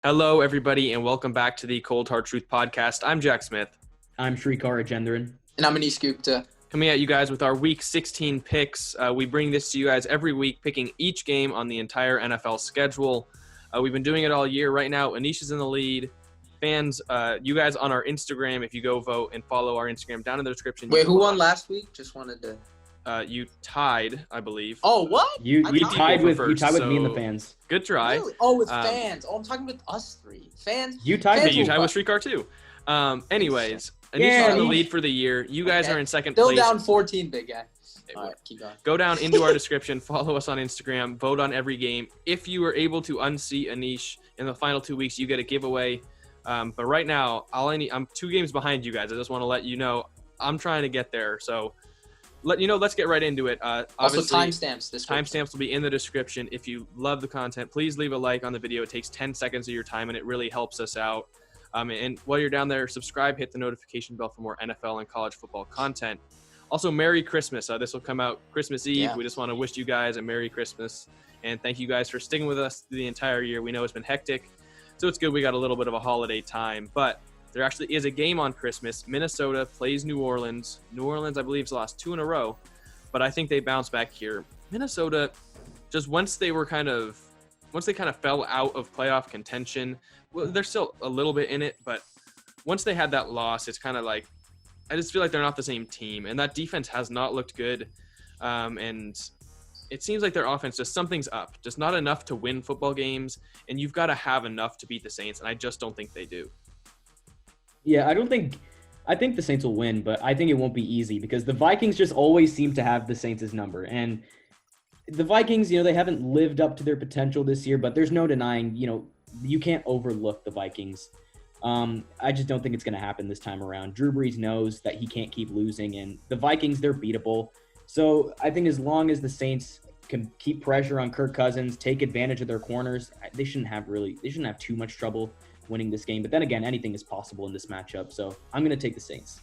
Hello, everybody, and welcome back to the Cold Hard Truth Podcast. I'm Jack Smith. I'm Shrikar Rajendran. And I'm Anish Gupta. Coming at you guys with our Week 16 picks. We bring this to you guys every week, picking each game on the entire NFL schedule. We've been doing it all year. Right now, Anish is in the lead. Fans, you guys on our Instagram, if you go vote and follow our Instagram down in the description. Wait, who won last week? Just wanted to... You tied, I believe. Oh, what? You tied with me and the fans. Good try. Really? Oh, with fans. Oh, I'm talking with us three. Fans. You tied with Shrikar too. Anyways, Anish is in the lead for the year. You guys are in second place. Still down 14, big guy. All right, keep going. Go down into our description, follow us on Instagram, vote on every game. If you were able to unseat Anish in the final 2 weeks, you get a giveaway. But right now, I'm 2 games behind you guys. I just want to let you know I'm trying to get there. So let's get right into it. Also, timestamps. Timestamps will be in the description. If you love the content, please leave a like on the video. It takes 10 seconds of your time, and it really helps us out. And while you're down there, subscribe, hit the notification bell for more NFL and college football content. Also, Merry Christmas. This will come out Christmas Eve. Yeah. We just want to wish you guys a Merry Christmas. And thank you guys for sticking with us the entire year. We know it's been hectic, so it's good we got a little bit of a holiday time. But there actually is a game on Christmas. Minnesota plays New Orleans. New Orleans, I believe, has lost 2 in a row, but I think they bounce back here. Minnesota, just once they kind of fell out of playoff contention, well, they're still a little bit in it, but once they had that loss, it's kind of like, I just feel like they're not the same team, and that defense has not looked good, and it seems like their offense, just something's up, just not enough to win football games, and you've got to have enough to beat the Saints, and I just don't think they do. Yeah, I think the Saints will win, but I think it won't be easy because the Vikings just always seem to have the Saints' number. And the Vikings, they haven't lived up to their potential this year, but there's no denying, you can't overlook the Vikings. I just don't think it's going to happen this time around. Drew Brees knows that he can't keep losing, and the Vikings, they're beatable. So I think as long as the Saints can keep pressure on Kirk Cousins, take advantage of their corners, they shouldn't have too much trouble winning this game. But then again, anything is possible in this matchup. So I'm going to take the Saints.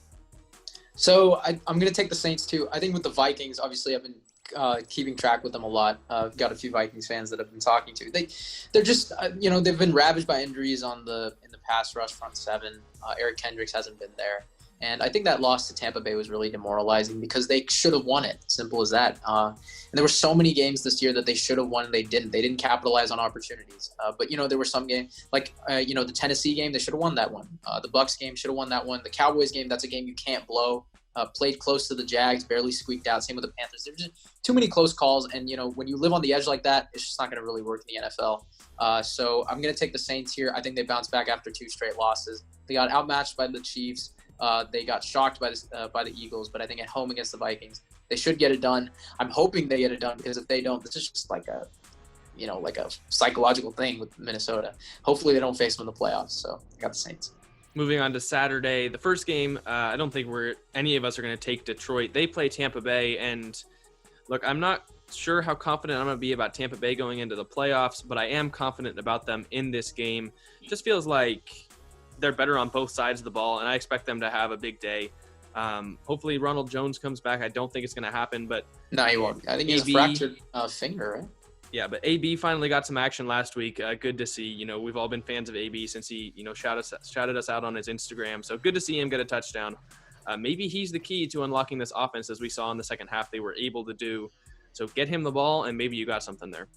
So I'm going to take the Saints too. I think with the Vikings, obviously I've been keeping track with them a lot. I've got a few Vikings fans that I've been talking to. They're just, they've been ravaged by injuries in the pass rush front seven. Eric Kendricks hasn't been there. And I think that loss to Tampa Bay was really demoralizing because they should have won it. Simple as that. And there were so many games this year that they should have won and they didn't. They didn't capitalize on opportunities. But, there were some games like, the Tennessee game, they should have won that one. The Bucs game should have won that one. The Cowboys game, that's a game you can't blow. Played close to the Jags, barely squeaked out. Same with the Panthers. There's just too many close calls. And, when you live on the edge like that, it's just not going to really work in the NFL. So I'm going to take the Saints here. I think they bounce back after 2 straight losses. They got outmatched by the Chiefs. They got shocked by the Eagles, but I think at home against the Vikings, they should get it done. I'm hoping they get it done because if they don't, this is just like a psychological thing with Minnesota. Hopefully they don't face them in the playoffs. So I got the Saints. Moving on to Saturday, the first game, I don't think any of us are going to take Detroit. They play Tampa Bay, and look, I'm not sure how confident I'm going to be about Tampa Bay going into the playoffs, but I am confident about them in this game. It just feels like they're better on both sides of the ball, and I expect them to have a big day. Hopefully Ronald Jones comes back. I don't think it's going to happen, but no, he won't. I think he has a fractured finger, right? Yeah, but AB finally got some action last week. Good to see. We've all been fans of AB since he, shouted us out on his Instagram. So good to see him get a touchdown. Maybe he's the key to unlocking this offense, as we saw in the second half they were able to do. So get him the ball, and maybe you got something there.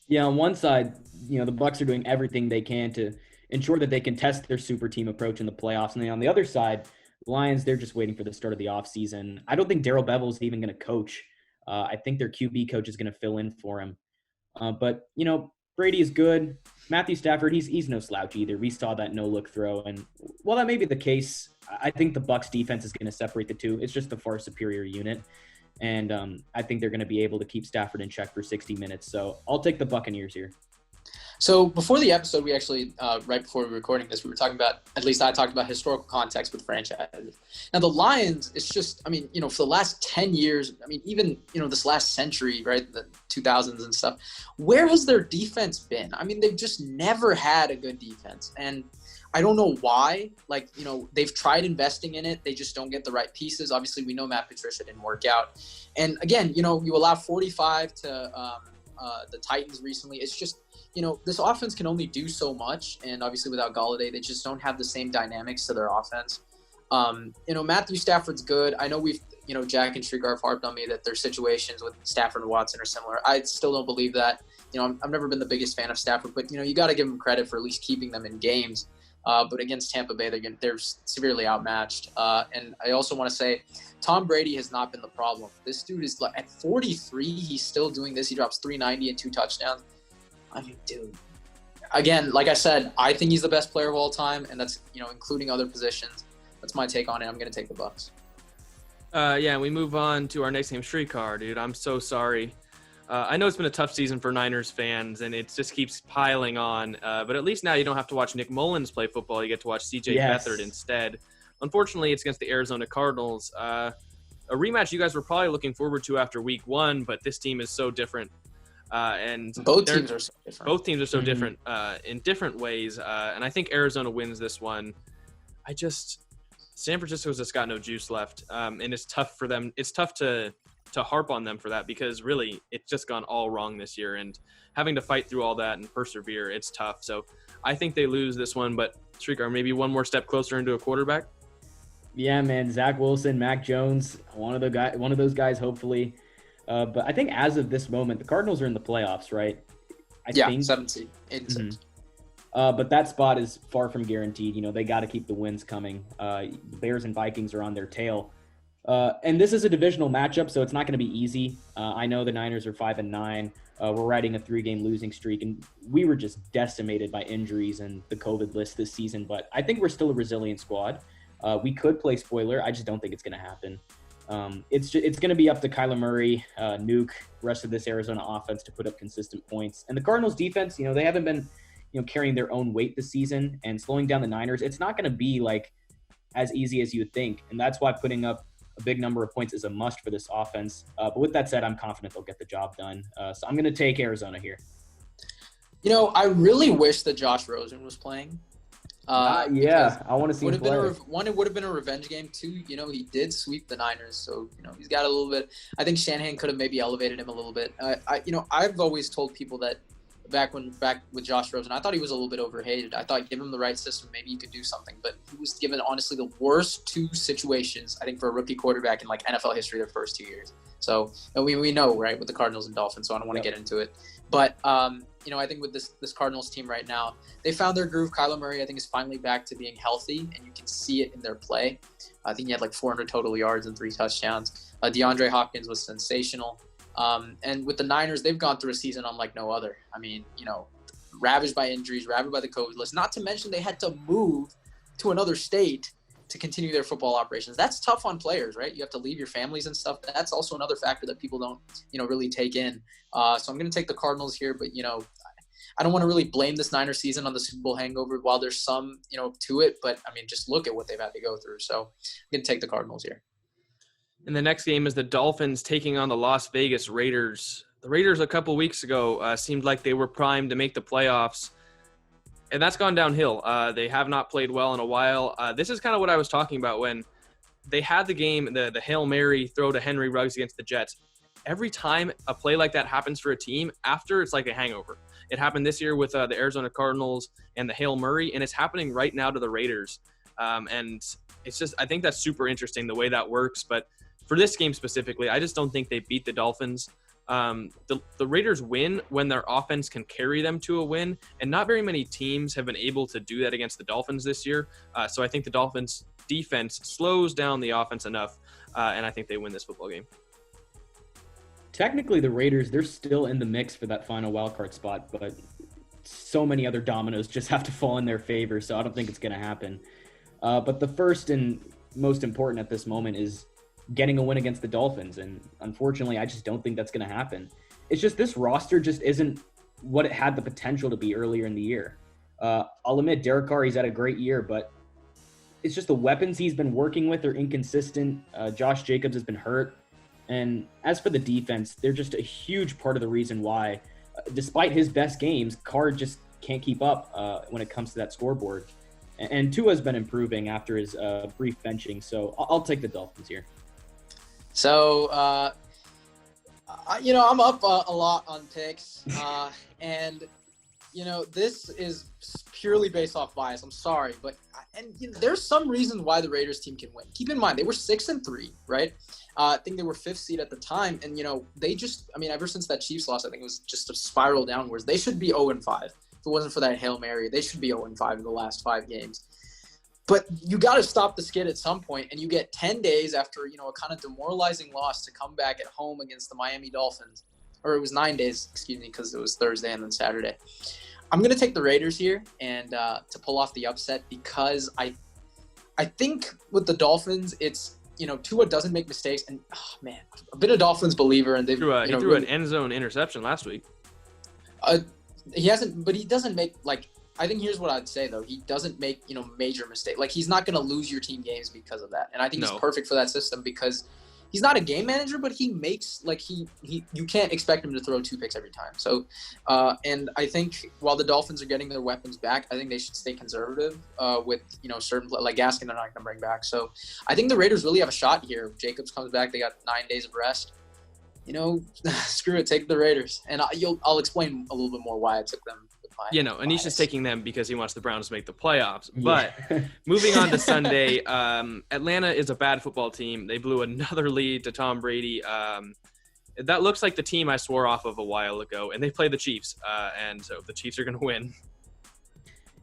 Yeah, on one side, the Bucs are doing everything they can to ensure that they can test their super team approach in the playoffs. And then on the other side, Lions, they're just waiting for the start of the offseason. I don't think Darrell Bevell's even going to coach. I think their QB coach is going to fill in for him. But, Brady is good. Matthew Stafford, he's no slouch either. We saw that no-look throw. And while that may be the case, I think the Bucs defense is going to separate the two. It's just the far superior unit. And I think they're going to be able to keep Stafford in check for 60 minutes. So I'll take the Buccaneers here. So before the episode, we actually, right before we were recording this, we were talking about, at least I talked about historical context with franchises. Now the Lions, it's just, for the last 10 years, even, this last century, right, the 2000s and stuff, where has their defense been? They've just never had a good defense. And I don't know why. They've tried investing in it. They just don't get the right pieces. Obviously, we know Matt Patricia didn't work out. And again, you allow 45 to the Titans recently. It's just, this offense can only do so much, and obviously without Galladay, they just don't have the same dynamics to their offense. Matthew Stafford's good. I know Jack and Shrikar have harped on me that their situations with Stafford and Watson are similar. I still don't believe that. I've never been the biggest fan of Stafford, but you got to give him credit for at least keeping them in games. But against Tampa Bay, they're severely outmatched. And I also want to say, Tom Brady has not been the problem. This dude is at 43. He's still doing this. He drops 390 and 2 touchdowns. I mean, dude. Again, like I said, I think he's the best player of all time, and that's including other positions. That's my take on it. I'm going to take the Bucs. Yeah, and we move on to our next game, Shrikar, dude. I'm so sorry. I know it's been a tough season for Niners fans, and it just keeps piling on. But at least now you don't have to watch Nick Mullins play football. You get to watch C.J. Beathard instead. Unfortunately, it's against the Arizona Cardinals. A rematch you guys were probably looking forward to after Week 1, but this team is so different. And both teams are so different. Both teams are so different in different ways. And I think Arizona wins this one. San Francisco's just got no juice left. And it's tough for them. It's tough to harp on them for that because really it's just gone all wrong this year. And having to fight through all that and persevere, it's tough. So I think they lose this one. But Shrikar, maybe one more step closer into a quarterback. Yeah, man. Zach Wilson, Mac Jones, one of those guys, hopefully. But I think as of this moment, the Cardinals are in the playoffs, right? I think 7 seed, 8 and 6. But that spot is far from guaranteed. They got to keep the wins coming. The Bears and Vikings are on their tail. And this is a divisional matchup, so it's not going to be easy. I know the Niners are 5-9. We're riding a 3-game losing streak, and we were just decimated by injuries and the COVID list this season. But I think we're still a resilient squad. We could play spoiler. I just don't think it's going to happen. It's going to be up to Kyler Murray, Nuke, rest of this Arizona offense to put up consistent points. And the Cardinals defense, they haven't been, carrying their own weight this season and slowing down the Niners. It's not going to be as easy as you would think. And that's why putting up a big number of points is a must for this offense. But with that said, I'm confident they'll get the job done. So I'm going to take Arizona here. I really wish that Josh Rosen was playing. Yeah, I want to see him play. One, it would have been a revenge game. 2, he did sweep the Niners, so he's got a little bit. I think Shanahan could have maybe elevated him a little bit. I've always told people that back with Josh Rosen, I thought he was a little bit overhated. I thought give him the right system, maybe he could do something. But he was given honestly the worst 2 situations I think for a rookie quarterback in NFL history their first 2 years. So and we know right with the Cardinals and Dolphins, so I don't want to get into it. But I think with this Cardinals team right now, they found their groove. Kyler Murray, I think, is finally back to being healthy, and you can see it in their play. I think he had 400 total yards and 3 touchdowns. DeAndre Hopkins was sensational. And with the Niners, they've gone through a season unlike no other. I mean, ravaged by injuries, ravaged by the COVID list. Not to mention they had to move to another state to continue their football operations. That's tough on players, right? You have to leave your families and stuff. That's also another factor that people don't, really take in. So I'm going to take the Cardinals here, but, I don't want to really blame this Niners season on the Super Bowl hangover while there's some, to it. But, I mean, just look at what they've had to go through. So I'm going to take the Cardinals here. And the next game is the Dolphins taking on the Las Vegas Raiders. The Raiders a couple weeks ago seemed like they were primed to make the playoffs. And that's gone downhill. They have not played well in a while. This is kind of what I was talking about when they had the game, the Hail Mary throw to Henry Ruggs against the Jets. Every time a play like that happens for a team, after it's like a hangover. It happened this year with the Arizona Cardinals and the Hail Murray, and it's happening right now to the Raiders. And it's just, I think that's super interesting the way that works. But for this game specifically, I just don't think they beat the Dolphins. The Raiders win when their offense can carry them to a win, and not very many teams have been able to do that against the Dolphins this year. So I think the Dolphins defense slows down the offense enough, and I think they win this football game. Technically, the Raiders, they're still in the mix for that final wildcard spot, but so many other dominoes just have to fall in their favor, so I don't think it's going to happen. But the first and most important at this moment is getting a win against the Dolphins, and unfortunately, I just don't think that's going to happen. It's just this roster just isn't what it had the potential to be earlier in the year. I'll admit, Derek Carr, he's had a great year, but it's just the weapons he's been working with are inconsistent. Josh Jacobs has been hurt. And as for the defense, they're just a huge part of the reason why, despite his best games, Carr just can't keep up when it comes to that scoreboard. And Tua's been improving after his brief benching, so I'll take the Dolphins here. So, I'm up a lot on picks, and this is purely based off bias. I'm sorry, but there's some reason why the Raiders team can win. Keep in mind, they were 6-3, right? I think they were 5th seed at the time, and they just, ever since that Chiefs loss, I think it was just a spiral downwards. They should be 0-5. If it wasn't for that Hail Mary, they should be 0-5 in the last 5 games. But you got to stop the skid at some point, and you get 10 days after, a kind of demoralizing loss to come back at home against the Miami Dolphins. Or it was 9 days, because it was Thursday and then Saturday. I'm going to take the Raiders here and to pull off the upset because I think with the Dolphins, it's, Tua doesn't make mistakes. And, I've been a Dolphins believer. And they've he threw an end zone interception last week. He hasn't, but he doesn't make, I think here's what I'd say, though. He doesn't make, major mistakes. He's not going to lose your team games because of that. And I think he's perfect for that system because he's not a game manager, but he makes, you can't expect him to throw 2 picks every time. So, and I think while the Dolphins are getting their weapons back, I think they should stay conservative with, certain, like Gaskin, they're not going to bring back. So I think the Raiders really have a shot here. If Jacobs comes back, they got 9 days of rest. Screw it, take the Raiders. And I'll explain a little bit more why I took them. Anisha's taking them because he wants the Browns to make the playoffs. But moving on to Sunday, Atlanta is a bad football team. They blew another lead to Tom Brady. That looks like the team I swore off of a while ago, and they play the Chiefs, and so the Chiefs are going to win.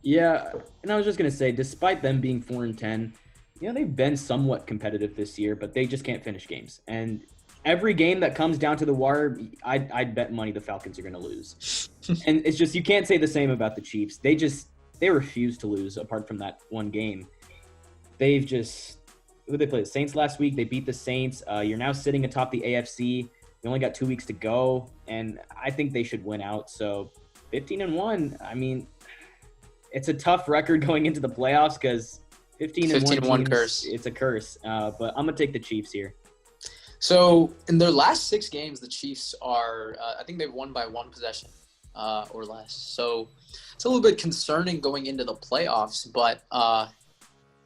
Yeah, and I was just going to say, despite them being 4-10, they've been somewhat competitive this year, but they just can't finish games. And every game that comes down to the wire, I'd bet money the Falcons are going to lose. And it's just, you can't say the same about the Chiefs. They refuse to lose apart from that one game. Who they played? The Saints last week. They beat the Saints. You're now sitting atop the AFC. You only got 2 weeks to go, and I think they should win out. So 15-1, it's a tough record going into the playoffs because 15-1 curse. It's a curse. But I'm going to take the Chiefs here. So in their last 6 games, the Chiefs are, I think they've won by 1 possession or less. So it's a little bit concerning going into the playoffs, but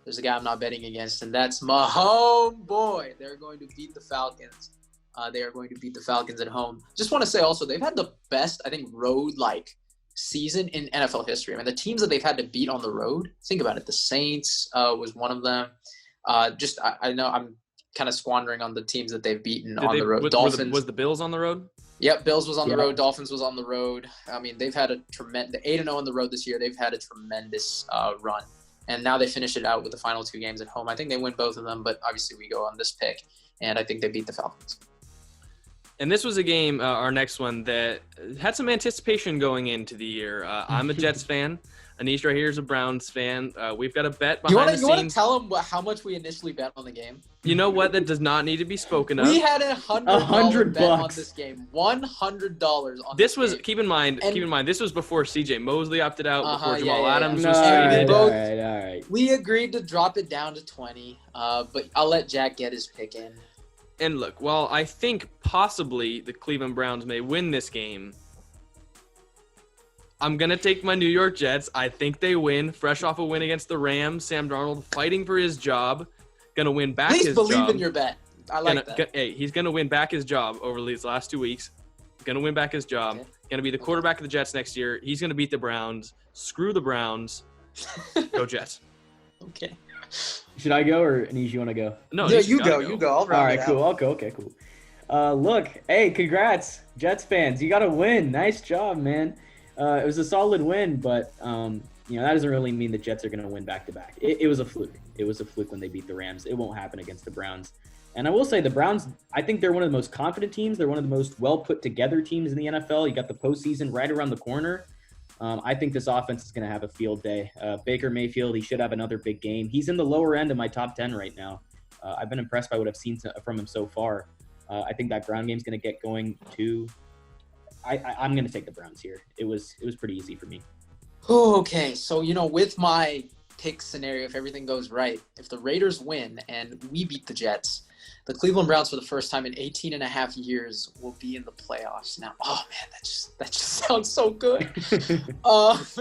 there's a guy I'm not betting against, and that's my homeboy. They're going to beat the Falcons. They are going to beat the Falcons at home. Just want to say also, they've had the best, I think, road season in NFL history. The teams that they've had to beat on the road, think about it. The Saints was one of them. I know I'm kind of squandering on the teams that they've beaten on the road. Dolphins. Was the Bills on the road? Yep, Bills was on the road. Dolphins was on the road. They've had a tremendous 8-0 on the road this year. They've had a tremendous run. And now they finish it out with the final 2 games at home. I think they win both of them, but obviously we go on this pick, and I think they beat the Falcons. And this was a game, our next one, that had some anticipation going into the year. I'm a Jets fan. Anish right here is a Browns fan. We've got a bet behind the scenes. You want to tell them how much we initially bet on the game? You know what? That does not need to be spoken of. We had $100 bet on this game. $100 on this was, game. Keep in mind, this was before CJ Mosley opted out, before Jamal yeah. Adams was traded. All right. We agreed to drop it down to 20, but I'll let Jack get his pick in. And look, while I think possibly the Cleveland Browns may win this game, I'm going to take my New York Jets. I think they win. Fresh off a win against the Rams. Sam Darnold fighting for his job. Going to win back his job. Please believe in your bet. I like that. He's going to win back his job over these last 2 weeks. Going to win back his job. Okay. Going to be the quarterback of the Jets next year. He's going to beat the Browns. Screw the Browns. Go Jets. Okay. Should I go, or Anish, you want to go? No, yeah, you go. I'll round All right, cool. I'll go. Okay, cool. Look, hey, congrats, Jets fans. You got to win. Nice job, man. It was a solid win, but that doesn't really mean the Jets are going to win back-to-back. It was a fluke. It was a fluke when they beat the Rams. It won't happen against the Browns. And I will say the Browns, I think they're one of the most confident teams. They're one of the most well-put-together teams in the NFL. You got the postseason right around the corner. I think this offense is going to have a field day. Baker Mayfield, he should have another big game. He's in the lower end of my top 10 right now. I've been impressed by what I've seen from him so far. I think that Brown game's going to get going too. I'm going to take the Browns here. It was pretty easy for me. Okay, so, with my pick scenario, if everything goes right, if the Raiders win and we beat the Jets, the Cleveland Browns for the first time in 18 and a half years will be in the playoffs. Now, that just sounds so good. I've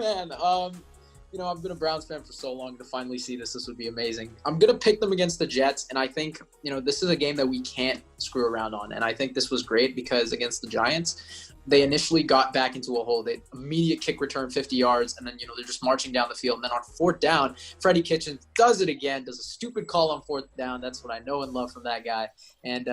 been a Browns fan for so long. To finally see this would be amazing. I'm going to pick them against the Jets, and I think, this is a game that we can't screw around on. And I think this was great because against the Giants, they initially got back into a hole. They immediate kick return 50 yards, and then, they're just marching down the field. And then on fourth down, Freddie Kitchens does it again, does a stupid call on fourth down. That's what I know and love from that guy. And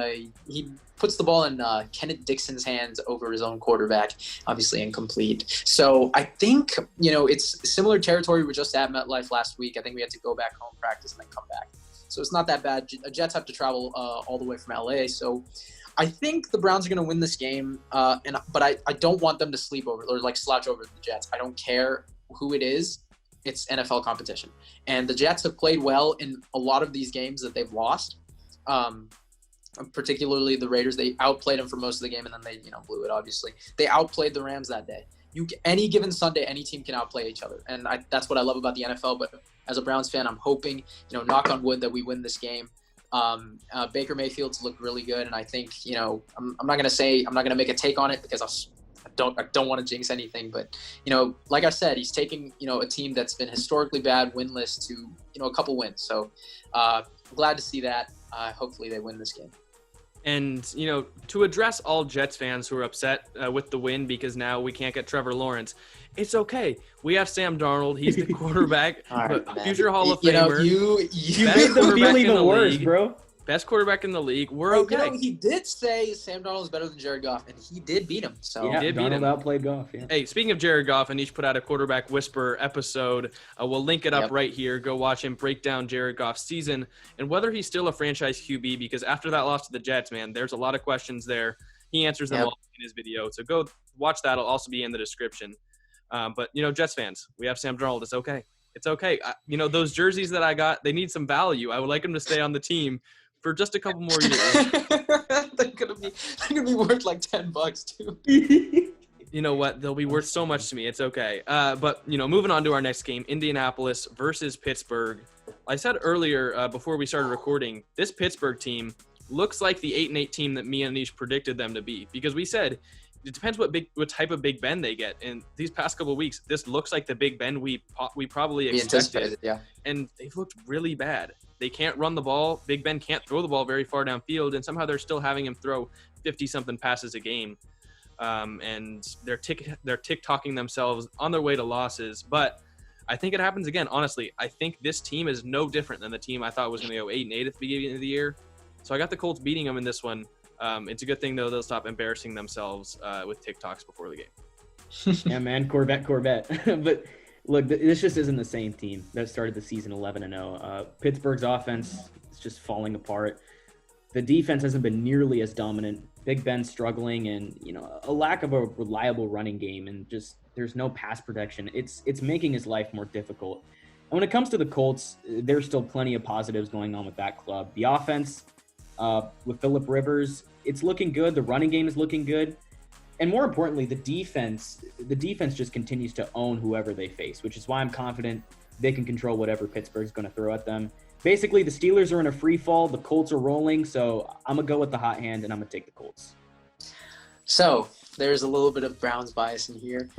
he puts the ball in Kenneth Dixon's hands over his own quarterback, obviously incomplete. So I think, it's similar territory. We were just at MetLife last week. I think we had to go back home, practice, and then come back. So it's not that bad. Jets have to travel all the way from LA. So I think the Browns are going to win this game, but I don't want them to sleep over or slouch over the Jets. I don't care who it is. It's NFL competition. And the Jets have played well in a lot of these games that they've lost, particularly the Raiders. They outplayed them for most of the game, and then they blew it, obviously. They outplayed the Rams that day. Any given Sunday, any team can outplay each other. And that's what I love about the NFL. But as a Browns fan, I'm hoping, knock on wood, that we win this game. Baker Mayfield's looked really good, and I think I'm not gonna make a take on it because I don't want to jinx anything, but like I said, he's taking a team that's been historically bad, winless, to a couple wins. So I'm glad to see that. Hopefully they win this game. And, to address all Jets fans who are upset with the win because now we can't get Trevor Lawrence, it's okay. We have Sam Darnold. He's the quarterback, future Hall of Famer. You made them feel even worse, bro. Best quarterback in the league. We're okay. He did say Sam Darnold is better than Jared Goff, and he did beat him. So yeah, Darnold outplayed Goff. Yeah. Hey, speaking of Jared Goff, Anish put out a Quarterback Whisper episode. We'll link it up right here. Go watch him break down Jared Goff's season and whether he's still a franchise QB, because after that loss to the Jets, man, there's a lot of questions there. He answers them all in his video. So go watch that. It'll also be in the description. But, Jets fans, we have Sam Darnold. It's okay. It's okay. Those jerseys that I got, they need some value. I would like him to stay on the team for just a couple more years. They're gonna be worth like $10 too. You know what? They'll be worth so much to me. It's okay. But moving on to our next game, Indianapolis versus Pittsburgh. I said earlier before we started recording, this Pittsburgh team looks like the 8-8 team that me and Anish predicted them to be, because we said it depends what type of Big Ben they get. And these past couple of weeks, this looks like the Big Ben we probably expected. Yeah. And they've looked really bad. They can't run the ball. Big Ben can't throw the ball very far downfield, and somehow they're still having him throw 50-something passes a game. And they're tick-tocking themselves on their way to losses. But I think it happens again. Honestly, I think this team is no different than the team I thought was going to go 8-8 at the beginning of the year. So I got the Colts beating them in this one. It's a good thing, though, they'll stop embarrassing themselves with TikToks before the game. Yeah, man, Corvette. But look, this just isn't the same team that started the season 11-0. Pittsburgh's offense is just falling apart. The defense hasn't been nearly as dominant. Big Ben struggling, and a lack of a reliable running game, and just there's no pass protection. It's making his life more difficult. And when it comes to the Colts, there's still plenty of positives going on with that club. The offense, with Phillip Rivers, it's looking good. The running game is looking good. And more importantly, the defense just continues to own whoever they face, which is why I'm confident they can control whatever Pittsburgh's going to throw at them. Basically, the Steelers are in a free fall. The Colts are rolling, so I'm going to go with the hot hand, and I'm going to take the Colts. So there's a little bit of Browns bias in here.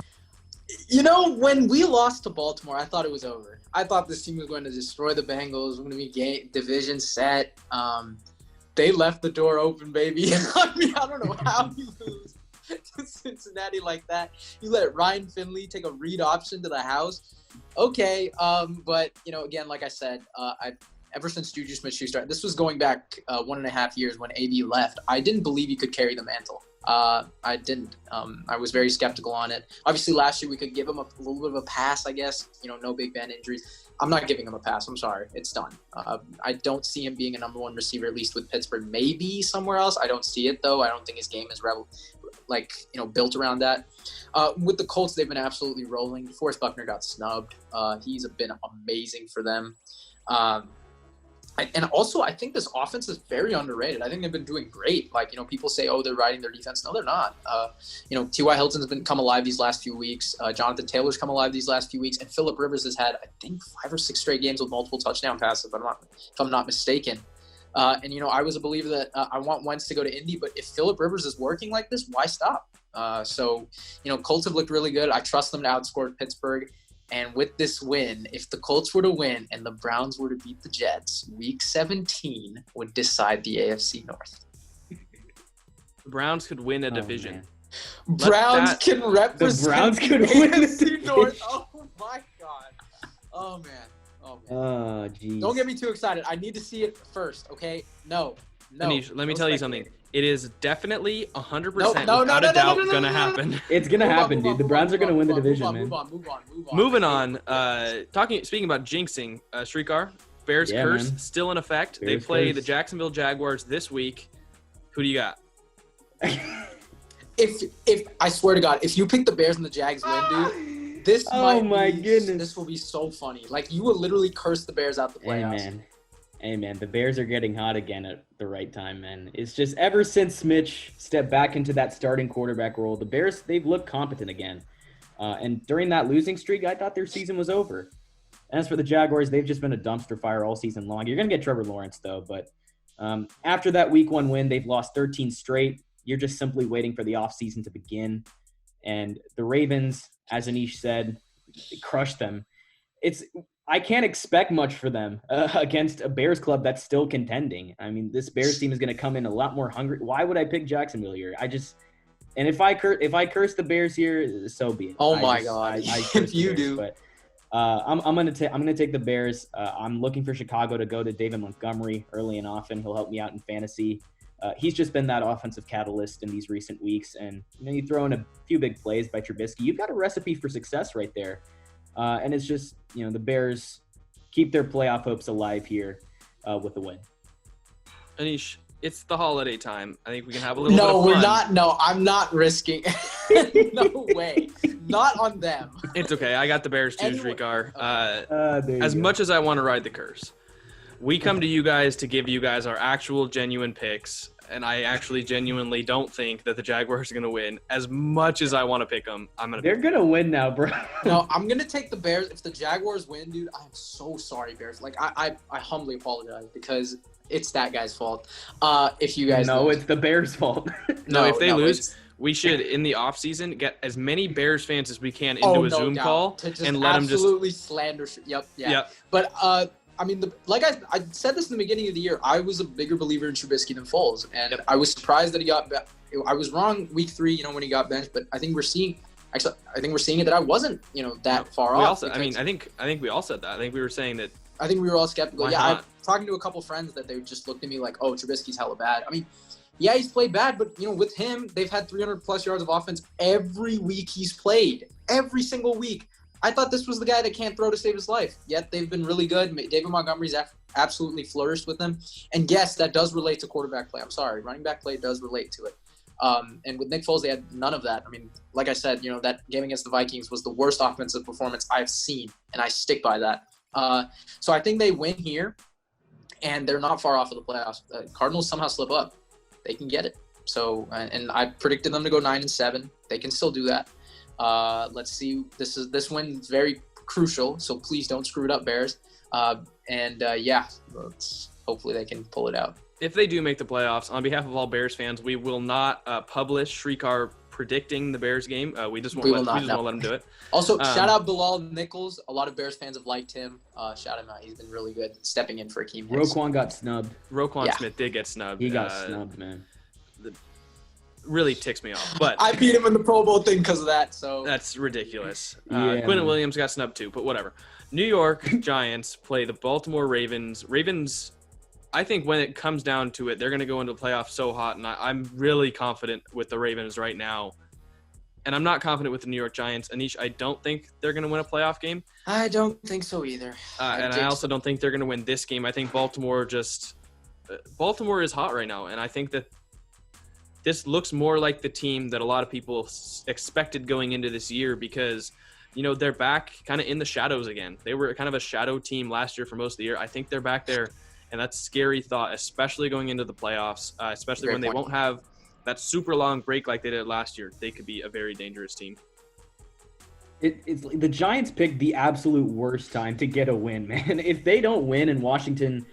When we lost to Baltimore, I thought it was over. I thought this team was going to destroy the Bengals. We're going to be division set. They left the door open, baby. I mean, I don't know how you lose to Cincinnati like that. You let Ryan Finley take a read option to the house. Okay, but again, like I said, ever since Juju Smith-Schuster, this was going back 1.5 years when AB left. I didn't believe he could carry the mantle. I didn't. I was very skeptical on it. Obviously, last year we could give him a little bit of a pass, I guess. No Big Ben injuries. I'm not giving him a pass. I'm sorry. It's done. I don't see him being a number one receiver, at least with Pittsburgh. Maybe somewhere else. I don't see it, though. I don't think his game is built around that. With the Colts, they've been absolutely rolling. DeForest Buckner got snubbed. He's been amazing for them. And also, I think this offense is very underrated. I think they've been doing great. People say, oh, they're riding their defense. No, they're not. T.Y. Hilton's come alive these last few weeks. Jonathan Taylor's come alive these last few weeks. And Phillip Rivers has had, I think, 5 or 6 straight games with multiple touchdown passes, if I'm not mistaken. I was a believer that I want Wentz to go to Indy, but if Phillip Rivers is working like this, why stop? Colts have looked really good. I trust them to outscore Pittsburgh. And with this win, if the Colts were to win and the Browns were to beat the Jets, Week 17 would decide the AFC North. The Browns could win a division. Man. Browns can represent The Browns could win the AFC North. division. Oh my god. Oh man. Oh man. Oh, jeez. Don't get me too excited. I need to see it first, okay? No. Anish, let me tell you something. It is definitely 100% without No, no, a no, doubt no, no, gonna no, no, no. happen. It's gonna happen, dude. The Browns are gonna win the division, man. Move on. Moving on. Speaking about jinxing, Shrikar, Bears Yeah, curse man. still in effect. They Bears play curse. the Jacksonville Jaguars this week. Who do you got? If I swear to God, if you pick the Bears and the Jags win, dude, this this will be so funny. Like, you will literally curse the Bears out the playoffs. Hey, man. The Bears are getting hot again at the right time, man. It's just ever since Mitch stepped back into that starting quarterback role, the Bears, they've looked competent again. And during that losing streak, I thought their season was over. As for the Jaguars, they've just been a dumpster fire all season long. You're going to get Trevor Lawrence, though. But after that Week 1 win, they've lost 13 straight. You're just simply waiting for the offseason to begin. And the Ravens, as Anish said, crushed them. I can't expect much for them against a Bears club that's still contending. I mean, this Bears team is going to come in a lot more hungry. Why would I pick Jacksonville here? And if I curse the Bears here, so be it. Oh my God! I curse If the you Bears, do, but I'm gonna take the Bears. I'm looking for Chicago to go to David Montgomery early and often. He'll help me out in fantasy. He's just been that offensive catalyst in these recent weeks, and you throw in a few big plays by Trubisky. You've got a recipe for success right there. And it's just, the Bears keep their playoff hopes alive here with a win. Anish, it's the holiday time. I think we can have a little bit No, of we're fun. not. No, I'm not risking. No way. Not on them. It's okay. I got the Bears too, Anyway. Shrikar. There As you go. much as I want to ride the curse, we come to you guys to give you guys our actual genuine picks. And I actually genuinely don't think that the Jaguars are going to win. As much as I want to pick them, They're going to win now, bro. No, I'm going to take the Bears. If the Jaguars win, dude, I'm so sorry, Bears. Like, I humbly apologize because it's that guy's fault. If you guys No, lose. it's the Bears' fault. No, if they lose, it's- we should, in the offseason, get as many Bears fans as we can into a no Zoom doubt. call To just and let them just. absolutely slander. Yep. But I mean, I said this in the beginning of the year. I was a bigger believer in Trubisky than Foles, and I was surprised that he got. I was wrong week 3, when he got benched. But I think we're seeing. Actually, I think we're seeing it that I wasn't, that far We off. also, I mean, I think we all said that. I think we were saying that. I think we were all skeptical. Why Yeah, not? I'm talking to a couple friends that they just looked at me like, "Oh, Trubisky's hella bad." I mean, yeah, he's played bad, but with him, they've had 300+ yards of offense every week he's played. Every single week. I thought this was the guy that can't throw to save his life. Yet they've been really good. David Montgomery's absolutely flourished with them. And yes, that does relate to quarterback play. I'm sorry, running back play does relate to it. And with Nick Foles, they had none of that. I mean, like I said, that game against the Vikings was the worst offensive performance I've seen, and I stick by that. So I think they win here, and they're not far off of the playoffs. Cardinals somehow slip up. They can get it. So, and I predicted them to go 9-7. They can still do that. Let's see. This win is very crucial, so please don't screw it up, Bears. Hopefully they can pull it out. If they do make the playoffs, on behalf of all Bears fans, we will not publish Shrikar predicting the Bears game. We just won't let him do it. Also, shout out Bilal Nichols. A lot of Bears fans have liked him. Shout him out. He's been really good stepping in for Akeem Hicks. Roquan got snubbed. Roquan Smith did get snubbed. He got snubbed, man. Really ticks me off. But I beat him in the Pro Bowl thing because of that. So that's ridiculous. Yeah, Quentin Williams got snubbed too, but whatever. New York Giants play the Baltimore Ravens. Ravens, I think when it comes down to it, they're going to go into the playoffs so hot, and I'm really confident with the Ravens right now. And I'm not confident with the New York Giants. Anish, I don't think they're going to win a playoff game. I don't think so either. I also don't think they're going to win this game. I think Baltimore is hot right now, and I think that this looks more like the team that a lot of people expected going into this year because, they're back kind of in the shadows again. They were kind of a shadow team last year for most of the year. I think they're back there, and that's a scary thought, especially going into the playoffs, especially when they won't have that super long break like they did last year. They could be a very dangerous team. It's the Giants picked the absolute worst time to get a win, man. If they don't win and Washington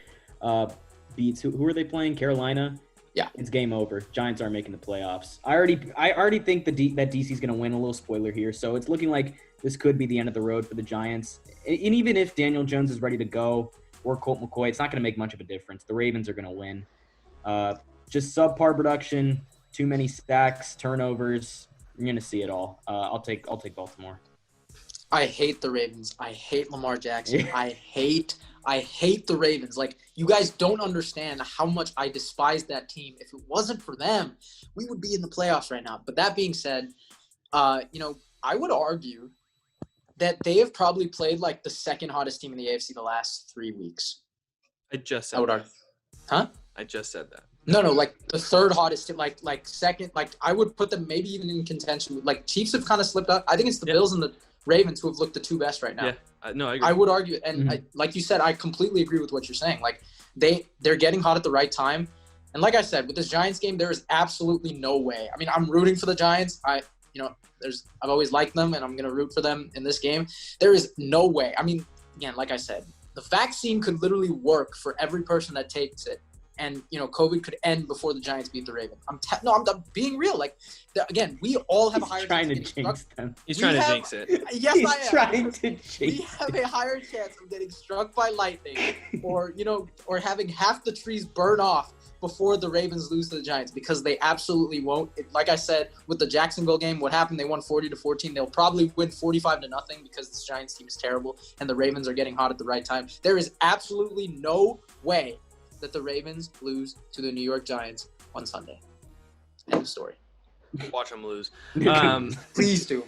beats who are they playing? Carolina. Yeah, it's game over. Giants aren't making the playoffs. I already think that DC's going to win. A little spoiler here, so it's looking like this could be the end of the road for the Giants. And even if Daniel Jones is ready to go or Colt McCoy, it's not going to make much of a difference. The Ravens are going to win. Just subpar production, too many sacks, turnovers. You're gonna see it all. I'll take Baltimore. I hate the Ravens. I hate Lamar Jackson. I hate the Ravens. Like, you guys don't understand how much I despise that team. If it wasn't for them, we would be in the playoffs right now. But that being said, I would argue that they have probably played like the second hottest team in the AFC the last 3 weeks. I just said I would that. argue. Huh? I just said that. No, like the third hottest team, like second, like I would put them maybe even in contention. Like, Chiefs have kind of slipped up. I think it's the Bills and the Ravens who have looked the two best right now. Yeah, no, I agree. I would argue, and like you said, I completely agree with what you're saying. Like, they're getting hot at the right time, and like I said, with this Giants game, there is absolutely no way. I mean, I'm rooting for the Giants. I've always liked them, and I'm gonna root for them in this game. There is no way. I mean, again, like I said, the vaccine could literally work for every person that takes it. And, COVID could end before the Giants beat the Ravens. I'm being real. Like, again, we all have a higher trying chance to jinx them. He's trying to jinx it. Yes, He's I am. trying to jinx We have a higher chance of getting struck by lightning or having half the trees burn off before the Ravens lose to the Giants, because they absolutely won't. Like I said, with the Jacksonville game, what happened? They won 40-14. They'll probably win 45-0 because this Giants team is terrible and the Ravens are getting hot at the right time. There is absolutely no way that the Ravens lose to the New York Giants on Sunday. End of story. Watch them lose. Please do.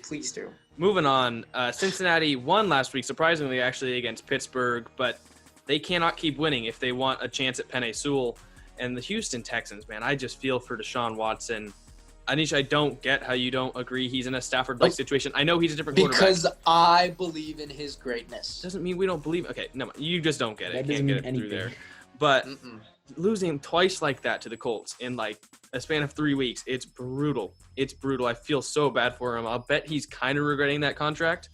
Moving on, Cincinnati won last week, surprisingly, actually, against Pittsburgh, but they cannot keep winning if they want a chance at Penei Sewell. And the Houston Texans, man, I just feel for Deshaun Watson. Anish, I don't get how you don't agree he's in a Stafford-like situation. I know he's a different quarterback. Because I believe in his greatness. Doesn't mean we don't believe. Okay, no, you just don't get it. That Can't get it doesn't mean through there. anything. But losing twice like that to the Colts in like a span of 3 weeks, it's brutal. It's brutal. I feel so bad for him. I'll bet he's kind of regretting that contract,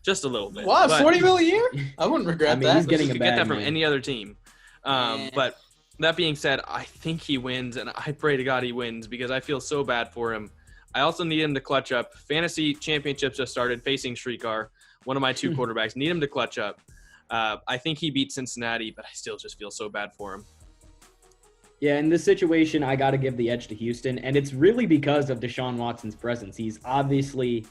just a little bit. What, but $40 million a year? I wouldn't regret that. He's getting you a could get bag, that from man. any other team. But that being said, I think he wins, and I pray to God he wins because I feel so bad for him. I also need him to clutch up. Fantasy championships just started facing Shrikar, one of my two quarterbacks. Need him to clutch up. I think he beat Cincinnati, but I still just feel so bad for him. Yeah, in this situation, I got to give the edge to Houston, and it's really because of Deshaun Watson's presence. He's obviously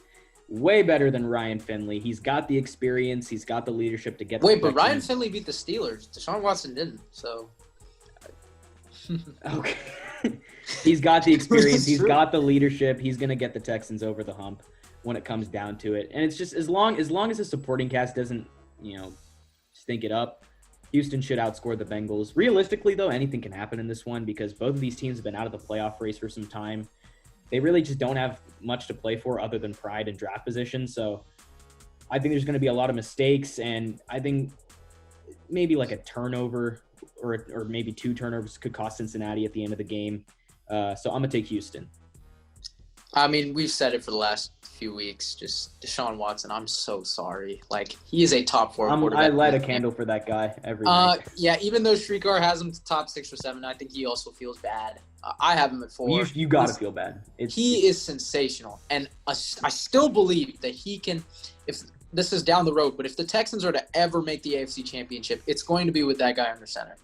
way better than Ryan Finley. He's got the experience. He's got the leadership to get the but Ryan Texans. Finley beat the Steelers. Deshaun Watson didn't, so. Okay. He's got the experience. He's got the leadership. He's going to get the Texans over the hump when it comes down to it. And it's just as long as the supporting cast doesn't, stink it up, Houston should outscore the Bengals. Realistically, though, anything can happen in this one because both of these teams have been out of the playoff race for some time. They really just don't have much to play for other than pride and draft position. So I think there's going to be a lot of mistakes, and I think maybe like a turnover or maybe 2 turnovers could cost Cincinnati at the end of the game. So I'm going to take Houston. I mean, we've said it for the last few weeks. Just Deshaun Watson, I'm so sorry. Like, he is a top 4 quarterback. I light a candle for that guy every night. Yeah, even though Shrikar has him to top 6 or 7, I think he also feels bad. I have him at 4. You got to feel bad. He is sensational. And I still believe that he can, if this is down the road, but if the Texans are to ever make the AFC Championship, it's going to be with that guy under center.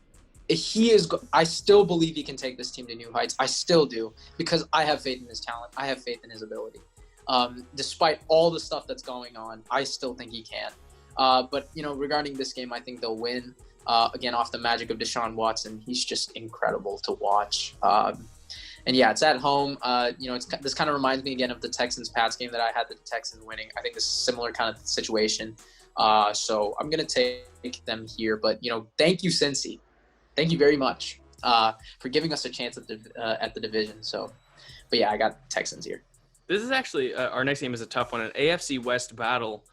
I still believe he can take this team to new heights. I still do, because I have faith in his talent. I have faith in his ability. Despite all the stuff that's going on, I still think he can. But, regarding this game, I think they'll win. Again, off the magic of Deshaun Watson. He's just incredible to watch. And yeah, it's at home. This kind of reminds me again of the Texans-Pats game that I had the Texans winning. I think this is a similar kind of situation. So I'm going to take them here. But, thank you, Cincy. Thank you very much for giving us a chance at the division. So, but yeah, I got Texans here. This is actually our next game is a tough one, an AFC West battle.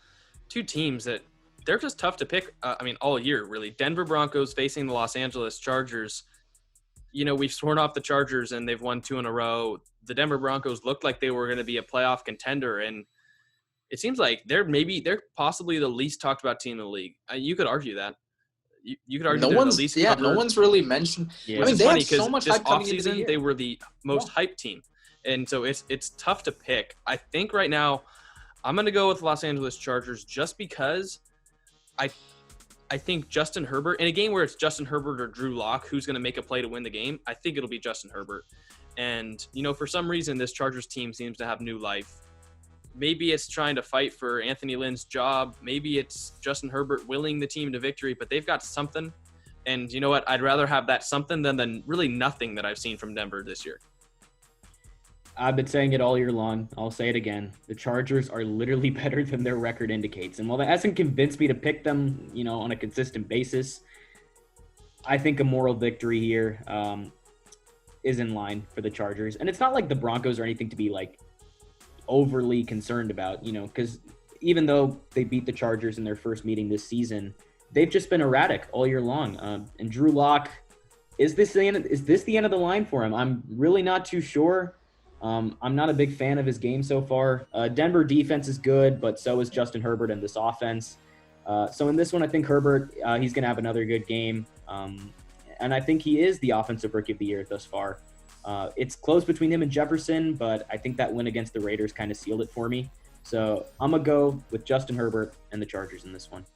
2 teams that they're just tough to pick. All year really. Denver Broncos facing the Los Angeles Chargers. We've sworn off the Chargers and they've won 2 in a row. The Denver Broncos looked like they were going to be a playoff contender, and it seems like they're possibly the least talked about team in the league. You could argue that. You could argue no one's really mentioned. Yeah. I mean, they funny had so much this hype coming into the offseason year. they were the most hyped team, and so it's tough to pick. I think right now I'm going to go with Los Angeles Chargers just because I think Justin Herbert in a game where it's Justin Herbert or Drew Lock who's going to make a play to win the game. I think it'll be Justin Herbert, And, for some reason, this Chargers team seems to have new life. Maybe it's trying to fight for Anthony Lynn's job. Maybe it's Justin Herbert willing the team to victory, but they've got something. And you know what? I'd rather have that something than really nothing that I've seen from Denver this year. I've been saying it all year long. I'll say it again. The Chargers are literally better than their record indicates. And while that hasn't convinced me to pick them, on a consistent basis, I think a moral victory here is in line for the Chargers. And it's not like the Broncos or anything to be like overly concerned about, because even though they beat the Chargers in their first meeting this season, they've just been erratic all year long. And Drew Lock, is this the end of the line for him? I'm really not too sure. I'm not a big fan of his game so far. Denver defense is good, but so is Justin Herbert and this offense. So in this one, I think Herbert, he's going to have another good game. And I think he is the offensive rookie of the year thus far. It's close between him and Jefferson, but I think that win against the Raiders kind of sealed it for me. So I'm going to go with Justin Herbert and the Chargers in this one.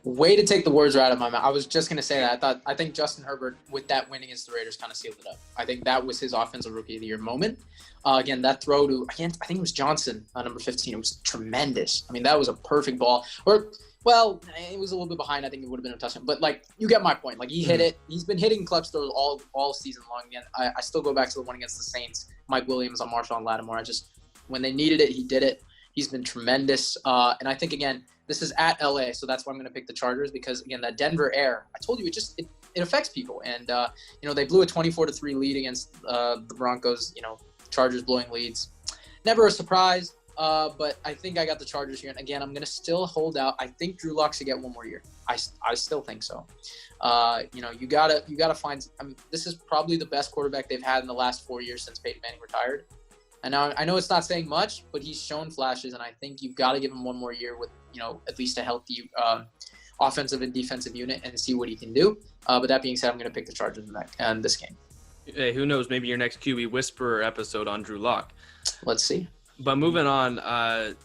Way to take the words right out of my mouth. I was just going to say that. I think Justin Herbert, with that win against the Raiders, kind of sealed it up. I think that was his offensive rookie of the year moment. Again, that throw to, I think it was Johnson, number 15. It was tremendous. I mean, that was a perfect ball. Well, it was a little bit behind. I think it would have been a touchdown. But, you get my point. He hit it. He's been hitting clutch throws all season long. Again, I still go back to the one against the Saints. Mike Williams on Marshall and Lattimore. When they needed it, he did it. He's been tremendous. And I think, again, this is at LA, so that's why I'm going to pick the Chargers because, again, that Denver air, I told you, it affects people. And, they blew a 24-3 lead against the Broncos, Chargers blowing leads. Never a surprise. But I think I got the Chargers here. And again, I'm going to still hold out. I think Drew Lock should get one more year. I still think so. You gotta find, this is probably the best quarterback they've had in the last 4 years since Peyton Manning retired. And now I know it's not saying much, but he's shown flashes. And I think you've got to give him one more year with, at least a healthy, offensive and defensive unit and see what he can do. But that being said, I'm going to pick the Chargers in this game. Hey, who knows? Maybe your next QB Whisperer episode on Drew Lock. Let's see. But moving on,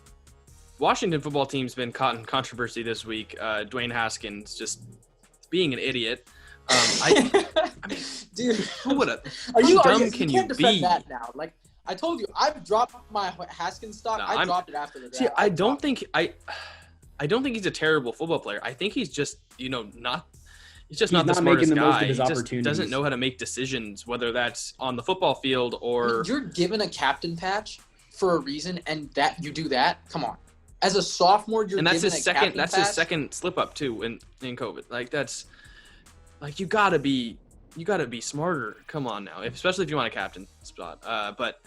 Washington football team's been caught in controversy this week. Dwayne Haskins just being an idiot. I mean, dude, who would have? You can can't you defend be? that now. I told you, I've dropped my Haskins stock. No, I dropped it after the draft. See, I don't think he's a terrible football player. I think he's just, not. He's just not the smartest guy. He just doesn't know how to make decisions, whether that's on the football field or. You're given a captain patch for a reason, and that you do that. Come on, as a sophomore, you're given a captain patch. That's his second slip up too in COVID. You gotta be smarter. Come on now, especially if you want a captain spot. But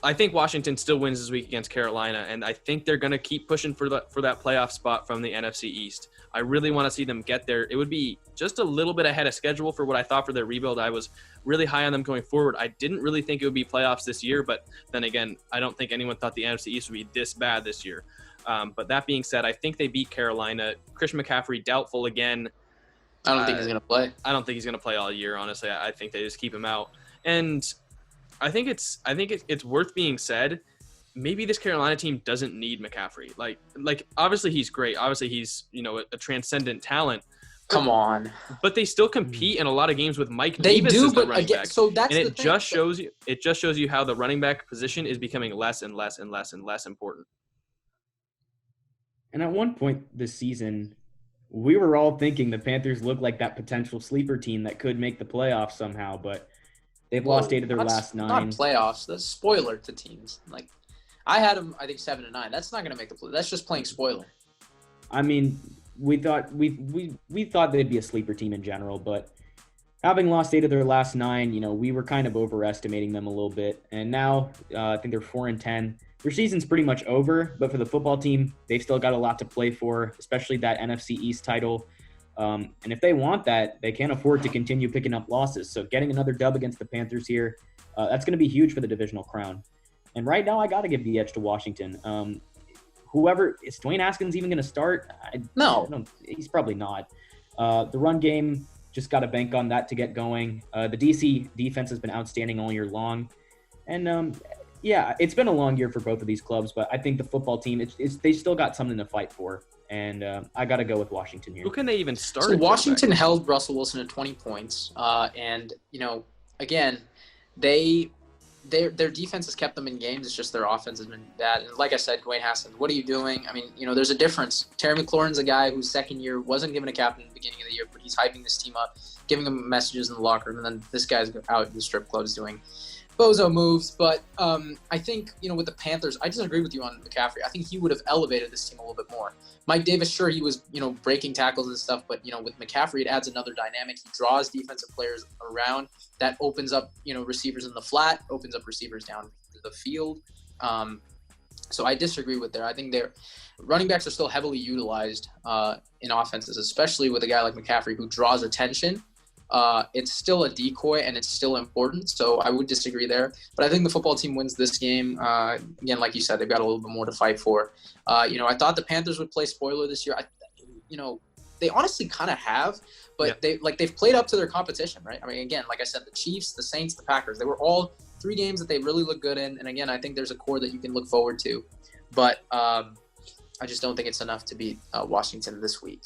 I think Washington still wins this week against Carolina, and I think they're gonna keep pushing for that playoff spot from the NFC East. I really want to see them get there. It would be just a little bit ahead of schedule for what I thought for their rebuild. I was really high on them going forward. I didn't really think it would be playoffs this year, but then again, I don't think anyone thought the NFC East would be this bad this year. But that being said, I think they beat Carolina. Christian McCaffrey, doubtful again. I don't think he's going to play. I don't think he's going to play all year, honestly. I think they just keep him out. And I think it's worth being said, maybe this Carolina team doesn't need McCaffrey. Like obviously he's great. Obviously he's, a transcendent talent. Come on. But they still compete in a lot of games with Mike Davis as the running back. So that's and the thing. It just shows you how the running back position is becoming less and less and less and less important. And at one point this season, we were all thinking the Panthers looked like that potential sleeper team that could make the playoffs somehow, but they've lost 8 of their last 9. Not playoffs. That's spoiler to teams. I had them, I think 7-9. That's not going to make the play. That's just playing spoiler. I mean, we thought we thought they'd be a sleeper team in general, but having lost 8 of their last 9, we were kind of overestimating them a little bit. And now I think they're 4-10. Their season's pretty much over, but for the football team, they've still got a lot to play for, especially that NFC East title. And if they want that, they can't afford to continue picking up losses. So getting another dub against the Panthers here, that's going to be huge for the divisional crown. And right now, I got to give the edge to Washington. Is Dwayne Haskins even going to start? No. He's probably not. The run game, just got to bank on that to get going. The DC defense has been outstanding all year long. And, it's been a long year for both of these clubs, but I think the football team, they still got something to fight for. And I got to go with Washington here. Who can they even start? So Washington held Russell Wilson to 20 points. And, again, they their defense has kept them in games. It's just their offense has been bad. And like I said, Dwayne Haskins, what are you doing? I mean, there's a difference. Terry McLaurin's a guy whose second year wasn't given a captain at the beginning of the year, but he's hyping this team up, giving them messages in the locker room, and then this guy's out in the strip clubs doing bozo moves. But I think, with the Panthers, I disagree with you on McCaffrey. I think he would have elevated this team a little bit more. Mike Davis, sure, he was, breaking tackles and stuff, but, with McCaffrey, it adds another dynamic. He draws defensive players around. That opens up, receivers in the flat, opens up receivers down the field. So I disagree with there. I think their running backs are still heavily utilized in offenses, especially with a guy like McCaffrey who draws attention. It's still a decoy and it's still important. So I would disagree there. But I think the football team wins this game. Again, like you said, they've got a little bit more to fight for. I thought the Panthers would play spoiler this year. They honestly kind of have, but they've played up to their competition, right? I mean, again, like I said, the Chiefs, the Saints, the Packers, they were all 3 games that they really look good in. And again, I think there's a core that you can look forward to. But I just don't think it's enough to beat Washington this week.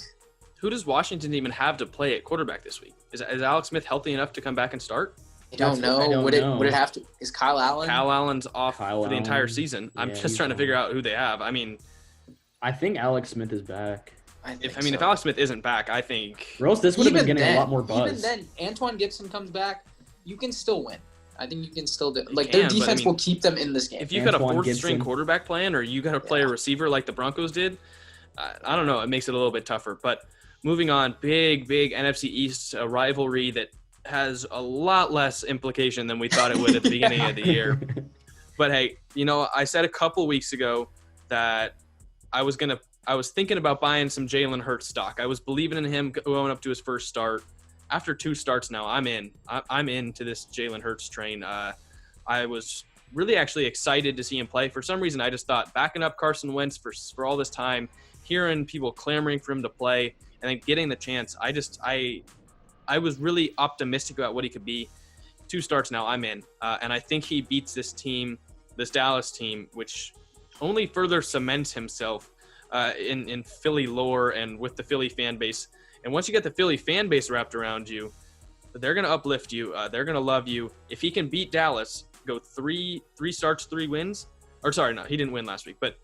Who does Washington even have to play at quarterback this week? Is Alex Smith healthy enough to come back and start? I don't know. Would it have to? Is Kyle Allen? Kyle Allen's off for the entire season. I'm just trying to figure out who they have. I mean, I think Alex Smith is back. If Alex Smith isn't back, I think this would have been getting a lot more buzz. Even then, Antoine Gibson comes back, you can still win. I think you can still do. Their defense will keep them in this game. If you got a fourth-string quarterback plan, or you got to play a receiver like the Broncos did, I don't know. It makes it a little bit tougher. But moving on, big NFC East rivalry that has a lot less implication than we thought it would at the beginning of the year. But hey, I said a couple weeks ago that I was thinking about buying some Jalen Hurts stock. I was believing in him going up to his first start. After 2 starts now, I'm in. I'm into this Jalen Hurts train. I was really actually excited to see him play. For some reason, I just thought backing up Carson Wentz for all this time, hearing people clamoring for him to play, and then getting the chance, I was really optimistic about what he could be. 2 starts now, I'm in. And I think he beats this Dallas team, which only further cements himself in Philly lore and with the Philly fan base. And once you get the Philly fan base wrapped around you, they're going to uplift you. They're going to love you. If he can beat Dallas, go 3 starts, 3 wins. Or sorry, no, he didn't win last week. But,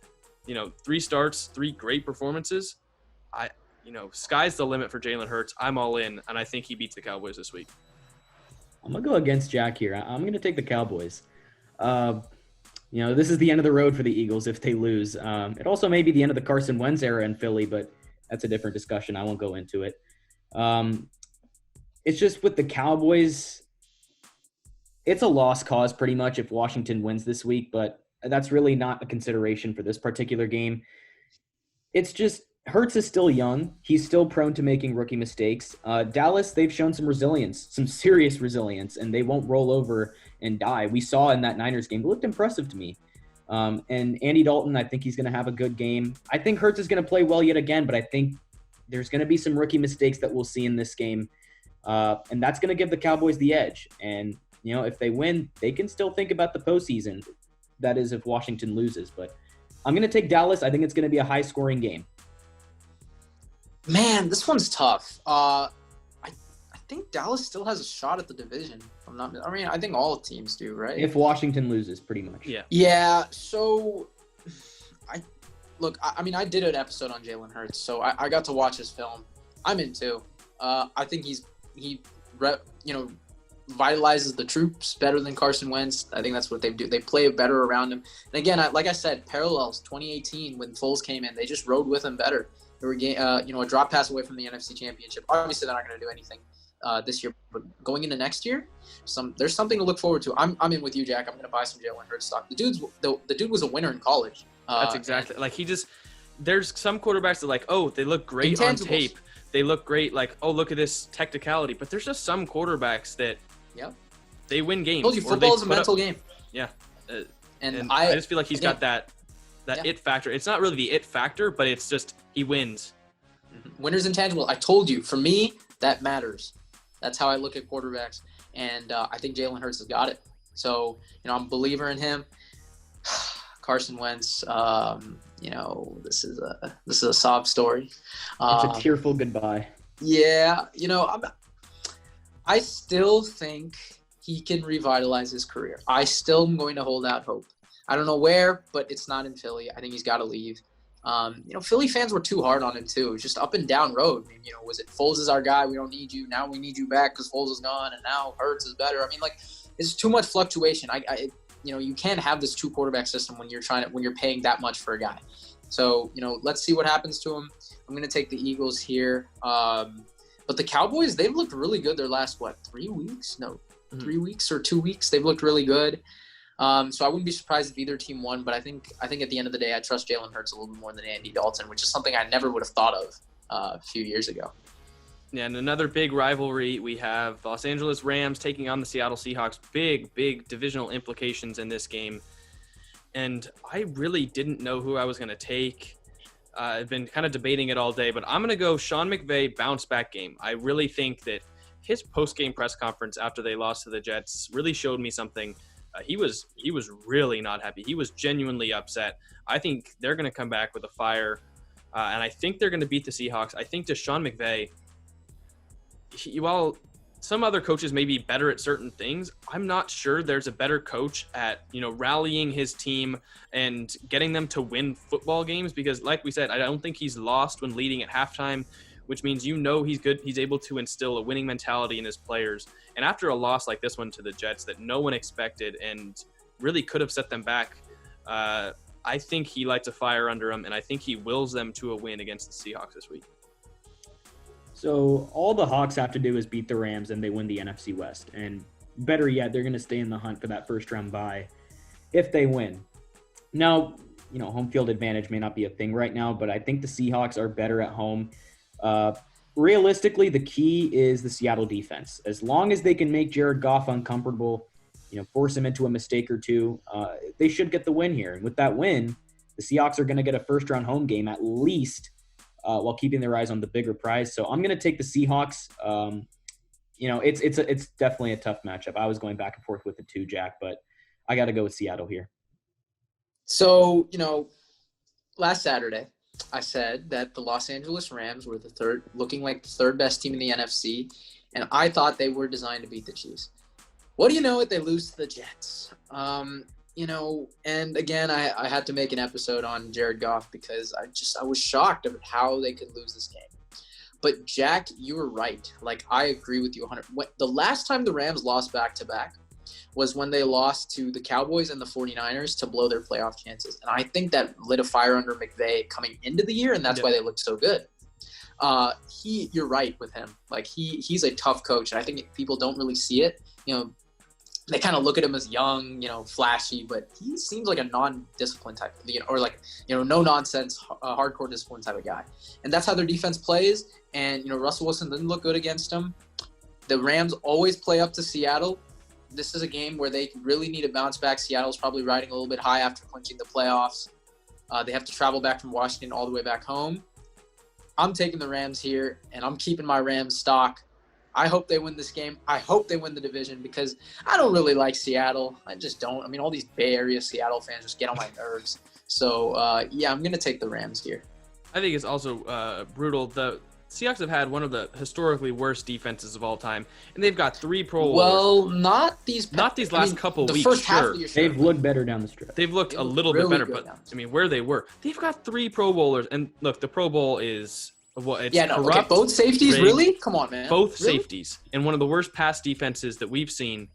3 starts, 3 great performances. Sky's the limit for Jalen Hurts. I'm all in, and I think he beats the Cowboys this week. I'm going to go against Jack here. I'm going to take the Cowboys. This is the end of the road for the Eagles if they lose. It also may be the end of the Carson Wentz era in Philly, but that's a different discussion. I won't go into it. It's just with the Cowboys, it's a lost cause pretty much if Washington wins this week, but that's really not a consideration for this particular game. It's just Hurts is still young. He's still prone to making rookie mistakes. Dallas, they've shown some resilience, some serious resilience, and they won't roll over and die. We saw in that Niners game. It looked impressive to me. And Andy Dalton, I think he's going to have a good game. I think Hurts is going to play well yet again, but I think there's going to be some rookie mistakes that we'll see in this game. And that's going to give the Cowboys the edge. And, if they win, they can still think about the postseason. That is if Washington loses. But I'm going to take Dallas. I think it's going to be a high-scoring game. Man, this one's tough. I think Dallas still has a shot at the division. I think all teams do, right? If Washington loses, pretty much. Yeah. Yeah. So, I did an episode on Jalen Hurts, so I got to watch his film. I'm in too. I think he vitalizes the troops better than Carson Wentz. I think that's what they do. They play better around him. And again, like I said, parallels 2018 when Foles came in, they just rode with him better. They were, a drop pass away from the NFC Championship. Obviously, they're not going to do anything this year, but going into next year, there's something to look forward to. I'm in with you, Jack. I'm going to buy some Jalen Hurts stock. The dude was a winner in college. That's exactly there's some quarterbacks that they look great on tape. They look great. Look at this technicality. But there's just some quarterbacks that they win games. I told you, football is a mental game. Yeah. And I just feel like he's got that it factor. It's not really the it factor, but it's just he wins. Winner's intangible. I told you, for me, that matters. That's how I look at quarterbacks. And I think Jalen Hurts has got it. So, I'm a believer in him. Carson Wentz, this is a sob story. It's a tearful goodbye. Yeah, I still think he can revitalize his career. I still am going to hold out hope. I don't know where, but it's not in Philly. I think he's got to leave. Philly fans were too hard on him too. It was just up and down road. I mean, was it Foles is our guy? We don't need you. Now we need you back because Foles is gone, and now Hurts is better. I mean, like, it's too much fluctuation. You can't have this 2-quarterback system when you're paying that much for a guy. So, let's see what happens to him. I'm going to take the Eagles here. But the Cowboys, they've looked really good their last, 3 weeks? No, 3 weeks or 2 weeks. They've looked really good. So I wouldn't be surprised if either team won, but I think at the end of the day, I trust Jalen Hurts a little bit more than Andy Dalton, which is something I never would have thought of a few years ago. Yeah, and another big rivalry, we have the Los Angeles Rams taking on the Seattle Seahawks. Big divisional implications in this game. And I really didn't know who I was going to take. I've been kind of debating it all day, but I'm going to go Sean McVay bounce-back game. I really think that his post-game press conference after they lost to the Jets really showed me something. He was really not happy. He was genuinely upset. I think they're going to come back with a fire, and I think they're going to beat the Seahawks. I think to Sean McVay, while some other coaches may be better at certain things, I'm not sure there's a better coach at, rallying his team and getting them to win football games, because like we said, I don't think he's lost when leading at halftime, which means he's good. He's able to instill a winning mentality in his players. And after a loss like this one to the Jets that no one expected and really could have set them back, I think he lights a fire under them, and I think he wills them to a win against the Seahawks this week. So all the Hawks have to do is beat the Rams and they win the NFC West. And better yet, they're going to stay in the hunt for that first-round bye if they win. Now, home field advantage may not be a thing right now, but I think the Seahawks are better at home. Realistically, the key is the Seattle defense. As long as they can make Jared Goff uncomfortable, force him into a mistake or two, they should get the win here. And with that win, the Seahawks are going to get a first-round home game at least, while keeping their eyes on the bigger prize. So I'm going to take the Seahawks. It's definitely a tough matchup. I was going back and forth with the two, Jack, but I got to go with Seattle here. So, last Saturday, I said that the Los Angeles Rams were looking like the third best team in the NFC, and I thought they were designed to beat the Chiefs. What do you know? They lose to the Jets. And again, I had to make an episode on Jared Goff because I was shocked at how they could lose this game. But Jack, you were right. Like, I agree with you 100. The last time the Rams lost back-to-back was when they lost to the Cowboys and the 49ers to blow their playoff chances. And I think that lit a fire under McVay coming into the year, and that's why they looked so good. You're right with him. Like, he's a tough coach, and I think people don't really see it. They kind of look at him as young, flashy, but he seems like a non-disciplined type, no nonsense, hardcore discipline type of guy. And that's how their defense plays. And, Russell Wilson didn't look good against him. The Rams always play up to Seattle. This is a game where they really need to bounce back. Seattle's probably riding a little bit high after clinching the playoffs. They have to travel back from Washington all the way back home. I'm taking the Rams here, and I'm keeping my Rams stock. I hope they win this game. I hope they win the division because I don't really like Seattle. I just don't. I mean, all these Bay Area Seattle fans just get on my nerves. So, I'm going to take the Rams here. I think it's also brutal. The Seahawks have had one of the historically worst defenses of all time, and they've got 3 Pro Bowlers. Well, not these last couple the weeks, first half sure. of the year, They've looked better down the stretch. They've looked a little really bit better, good but, where they were. They've got 3 Pro Bowlers, and look, the Pro Bowl is... corrupt, both safeties, rigged, really? Come on, man. Both really? safeties, and one of the worst pass defenses that we've seen,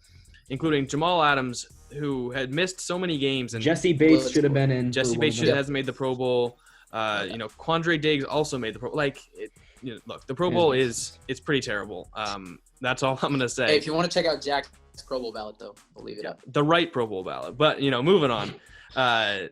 including Jamal Adams, who had missed so many games. And Jesse Bates should have been in. Jesse Bates hasn't made the Pro Bowl. Quandre Diggs also made the Pro Bowl. Look, the Pro Bowl it's pretty terrible. That's all I'm going to say. Hey, if you want to check out Jack's Pro Bowl ballot, though, I'll leave it up. The right Pro Bowl ballot. But, moving on.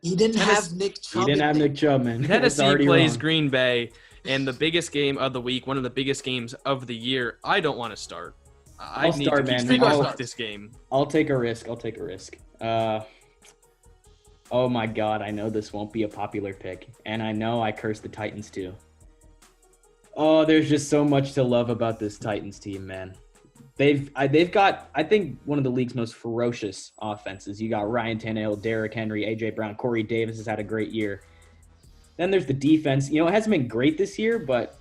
He didn't have Nick Chubb. He didn't have Nick Chubb, man. Tennessee plays Green Bay. And the biggest game of the week, one of the biggest games of the year, I don't want to start. I need to keep start this game. I'll take a risk. Oh my God, I know this won't be a popular pick, and I know I curse the Titans too. Oh, there's just so much to love about this Titans team, man. They've got, I think, one of the league's most ferocious offenses. You got Ryan Tannehill, Derrick Henry, A.J. Brown, Corey Davis has had a great year. Then there's the defense. It hasn't been great this year, but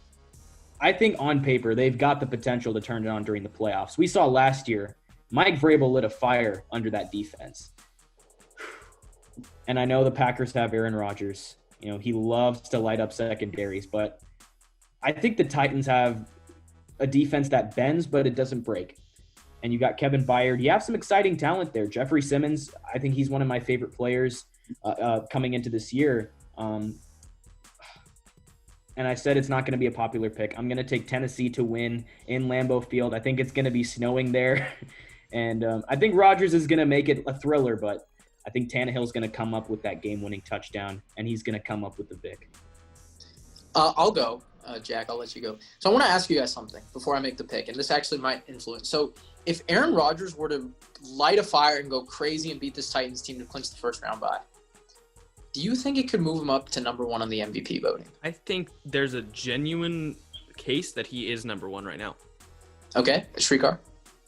I think on paper they've got the potential to turn it on during the playoffs. We saw last year, Mike Vrabel lit a fire under that defense. And I know the Packers have Aaron Rodgers. You know, he loves to light up secondaries, but I think the Titans have a defense that bends, but it doesn't break. And you got Kevin Byard. You have some exciting talent there. Jeffrey Simmons, I think he's one of my favorite players coming into this year. And I said it's not going to be a popular pick. I'm going to take Tennessee to win in Lambeau Field. I think it's going to be snowing there. And I think Rodgers is going to make it a thriller, but I think Tannehill's going to come up with that game-winning touchdown, and he's going to come up with the Vic. I'll go, Jack. I'll let you go. So I want to ask you guys something before I make the pick, and this actually might influence. So if Aaron Rodgers were to light a fire and go crazy and beat this Titans team to clinch the first-round bye, do you think it could move him up to number one on the MVP voting? I think there's a genuine case that he is number one right now. Okay, Shrikar?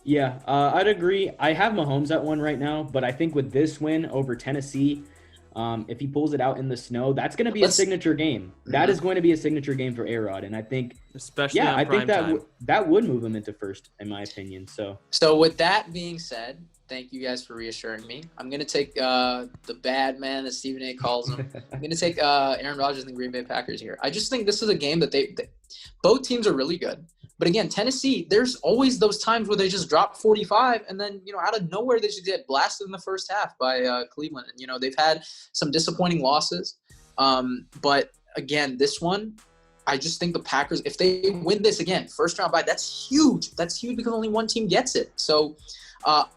Yeah, I'd agree. I have Mahomes at one right now, but I think with this win over Tennessee, if he pulls it out in the snow, that's going to be a signature game. That is going to be a signature game for A-Rod, and I think, especially on I think time. that would move him into first, in my opinion. So with that being said, thank you guys for reassuring me. I'm going to take the bad man, as Stephen A. calls him. I'm going to take Aaron Rodgers and the Green Bay Packers here. I just think this is a game that they both teams are really good. But again, Tennessee, there's always those times where they just drop 45 and then, out of nowhere, they just get blasted in the first half by Cleveland. And, they've had some disappointing losses. But again, this one, I just think the Packers, if they win this again, first round bye, that's huge. That's huge because only one team gets it. So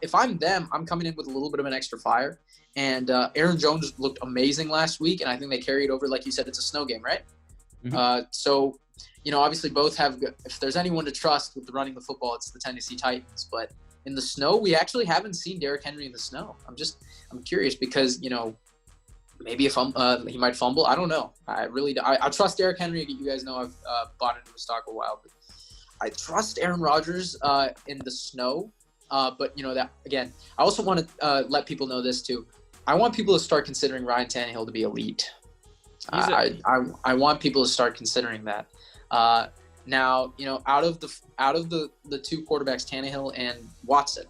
if I'm them, I'm coming in with a little bit of an extra fire. And Aaron Jones looked amazing last week, and I think they carried over. Like you said, it's a snow game, right? Mm-hmm. So obviously both have – if there's anyone to trust with running the football, it's the Tennessee Titans. But in the snow, we actually haven't seen Derrick Henry in the snow. I'm curious because, maybe if he might fumble. I don't know. I trust Derrick Henry. You guys know I've bought into his stock a while. But I trust Aaron Rodgers in the snow. But, that again, I also want to let people know this too. I want people to start considering Ryan Tannehill to be elite. I want people to start considering that. Now, out of the two quarterbacks, Tannehill and Watson,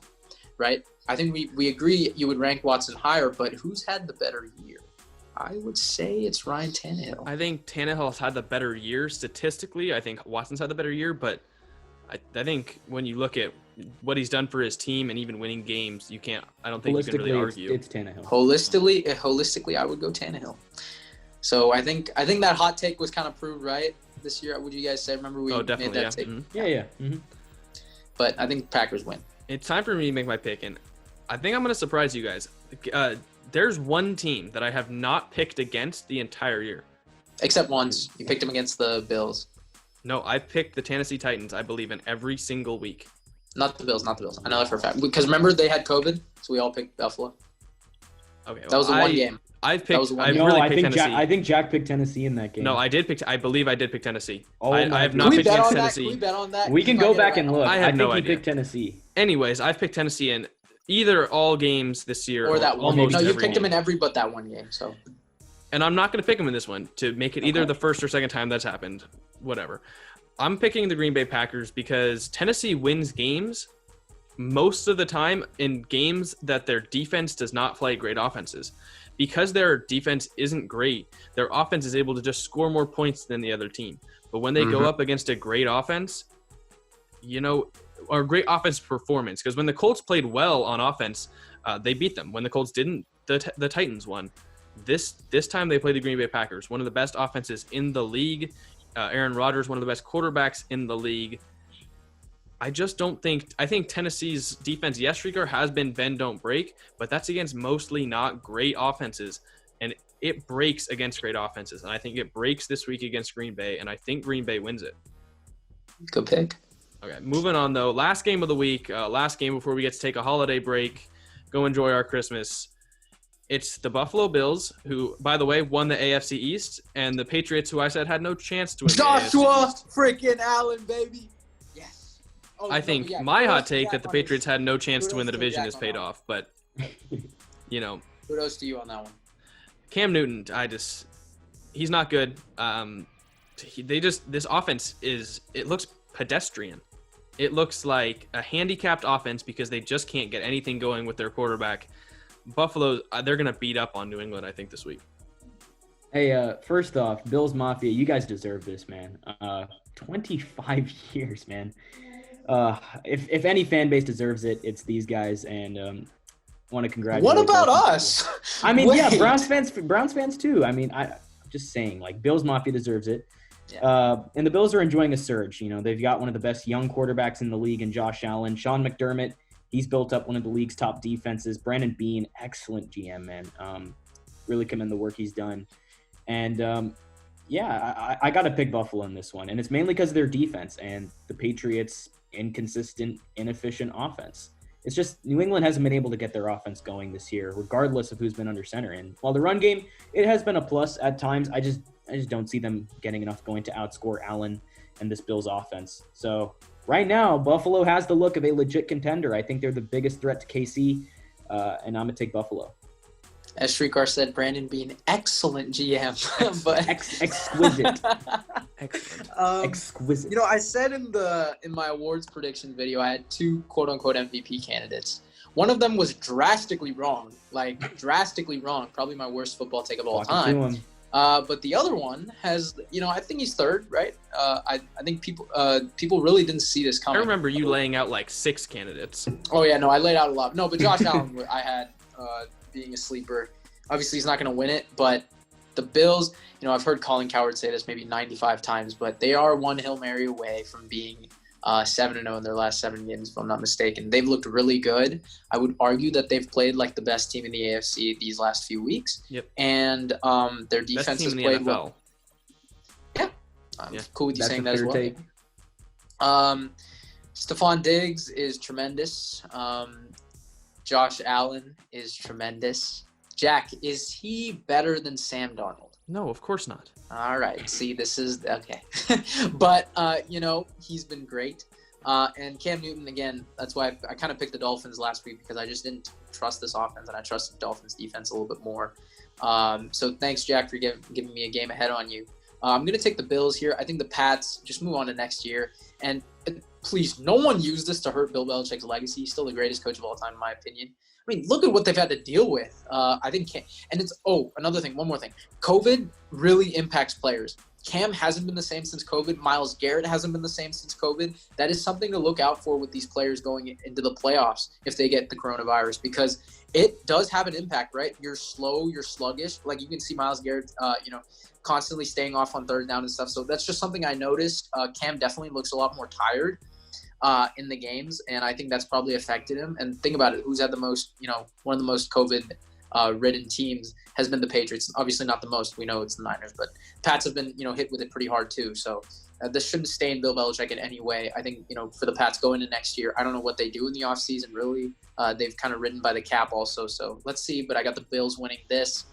right? I think we agree you would rank Watson higher, but who's had the better year? I would say it's Ryan Tannehill. I think Tannehill's had the better year statistically. I think Watson's had the better year, but I think when you look at what he's done for his team and even winning games, I don't think you can really argue. It's Tannehill. Holistically, I would go Tannehill. So I think that hot take was kind of proved right this year. Would you guys say? Remember we made that take? Mm-hmm. Yeah. Mm-hmm. But I think Packers win. It's time for me to make my pick, and I think I'm going to surprise you guys. There's one team that I have not picked against the entire year. Except once. You picked them against the Bills. No, I picked the Tennessee Titans, I believe, in every single week. Not the Bills. I know that for a fact. Because remember, they had COVID, so we all picked Buffalo. Okay, well, that was the one game. I picked Tennessee. I think Jack picked Tennessee in that game. No, I believe I did pick Tennessee. Oh, I have not picked against Tennessee. Can we bet on that? We can go back and look. I have no idea. He picked Tennessee. Anyways, I've picked Tennessee in either all games this year or that one game. No, you picked game. him in every but that one game. So. And I'm not going to pick him in this one to make it either the first or second time that's happened. Whatever. I'm picking the Green Bay Packers because Tennessee wins games most of the time in games that their defense does not play great offenses. Because their defense isn't great, their offense is able to just score more points than the other team. But when they go up against a great offense, or great offense performance, because when the Colts played well on offense, they beat them. When the Colts didn't, the Titans won. This time they played the Green Bay Packers, one of the best offenses in the league. Aaron Rodgers, one of the best quarterbacks in the league. I think Tennessee's defense, yes, Shrieker, has been bend, don't break, but that's against mostly not great offenses, and it breaks against great offenses, and I think it breaks this week against Green Bay, and I think Green Bay wins it. Good pick. Okay, moving on, though. Last game of the week, last game before we get to take a holiday break, go enjoy our Christmas. It's the Buffalo Bills, who, by the way, won the AFC East, and the Patriots, who I said had no chance to win Joshua freaking Allen, baby. I think my hot take that the Patriots had no chance to win the division is paid off, but, Kudos to you on that one. Cam Newton, he's not good. This offense it looks pedestrian. it looks like a handicapped offense because they just can't get anything going with their quarterback. Buffalo, they're going to beat up on New England, I think, this week. Hey, first off, Bills Mafia, you guys deserve this, man. 25 years, man. If any fan base deserves it, it's these guys, and want to congratulate. What about us? I mean, yeah, Wait. Browns fans too. I mean, I'm just saying, like, Bills Mafia deserves it. Yeah. And the Bills are enjoying a surge. You know, they've got one of the best young quarterbacks in the league in Josh Allen. Sean McDermott, he's built up one of the league's top defenses. Brandon Beane, excellent GM, man. Really commend the work he's done. And, yeah, I got to pick Buffalo in this one. And it's mainly because of their defense and the Patriots' inconsistent, inefficient offense. It's just New England hasn't been able to get their offense going this year, regardless of who's been under center. And while the run game, it has been a plus at times, I just don't see them getting enough going to outscore Allen and this Bills offense. So right now, Buffalo has the look of a legit contender. I think they're the biggest threat to KC, and I'm going to take Buffalo. As Shrikar said, Brandon Beane, excellent GM. But Exquisite. Excellent. Exquisite. You know, I said in my awards prediction video, I had 2 quote-unquote MVP candidates. One of them was drastically wrong, probably my worst football take of all time. But the other one has, you know, I think he's third, right? I think people really didn't see this coming. I remember you laying out like 6 candidates. Oh, yeah, no, I laid out a lot. No, but Josh Allen, I had being a sleeper. Obviously, he's not going to win it, but the Bills, you know, I've heard Colin Cowherd say this maybe 95 times, but they are one Hail Mary away from being 7-0 in their last 7 games, if I'm not mistaken. They've looked really good. I would argue that they've played like the best team in the AFC these last few weeks. Yep. And their defense has played well. Yeah. I'm cool with you saying that as well. Take. Stephon Diggs is tremendous. Josh Allen is tremendous. Jack, is he better than Sam Darnold? No, of course not. All right. See, this is okay. But, you know, he's been great. And Cam Newton, again, that's why I kind of picked the Dolphins last week because I just didn't trust this offense and I trust the Dolphins defense a little bit more. So thanks, Jack, for giving me a game ahead on you. I'm going to take the Bills here. I think the Pats just move on to next year. And please, no one use this to hurt Bill Belichick's legacy. He's still the greatest coach of all time, in my opinion. I mean, look at what they've had to deal with. I think another thing, one more thing. COVID really impacts players. Cam hasn't been the same since COVID. Myles Garrett hasn't been the same since COVID. That is something to look out for with these players going into the playoffs if they get the coronavirus, because it does have an impact, right? You're slow, you're sluggish. Like you can see Myles Garrett, constantly staying off on third down and stuff. So that's just something I noticed. Cam definitely looks a lot more tired in the games, and I think that's probably affected him. And think about it, who's had the most, one of the most COVID ridden teams has been the Patriots. Obviously not the most, we know it's the Niners, but Pats have been, hit with it pretty hard too. So this shouldn't stain Bill Belichick in any way. I think, for the Pats going into next year, I don't know what they do in the offseason really. They've kind of ridden by the cap also. So let's see, but I got the Bills winning this.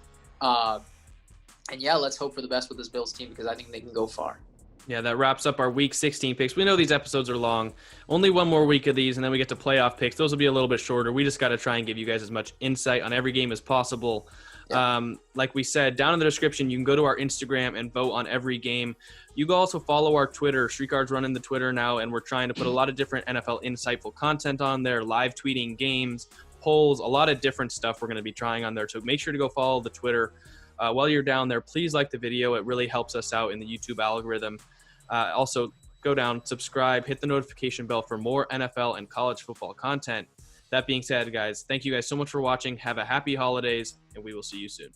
And yeah, let's hope for the best with this Bills team because I think they can go far. Yeah, that wraps up our Week 16 picks. We know these episodes are long. Only one more week of these, and then we get to playoff picks. Those will be a little bit shorter. We just got to try and give you guys as much insight on every game as possible. Yeah. Like we said, down in the description, you can go to our Instagram and vote on every game. You can also follow our Twitter. Shrikard's running the Twitter now, and we're trying to put a lot of different NFL insightful content on there, live tweeting games, polls, a lot of different stuff we're going to be trying on there. So make sure to go follow the Twitter. While you're down there, please like the video. It really helps us out in the YouTube algorithm. Also, go down, subscribe, hit the notification bell for more NFL and college football content. That being said, guys, thank you guys so much for watching. Have a happy holidays, and we will see you soon.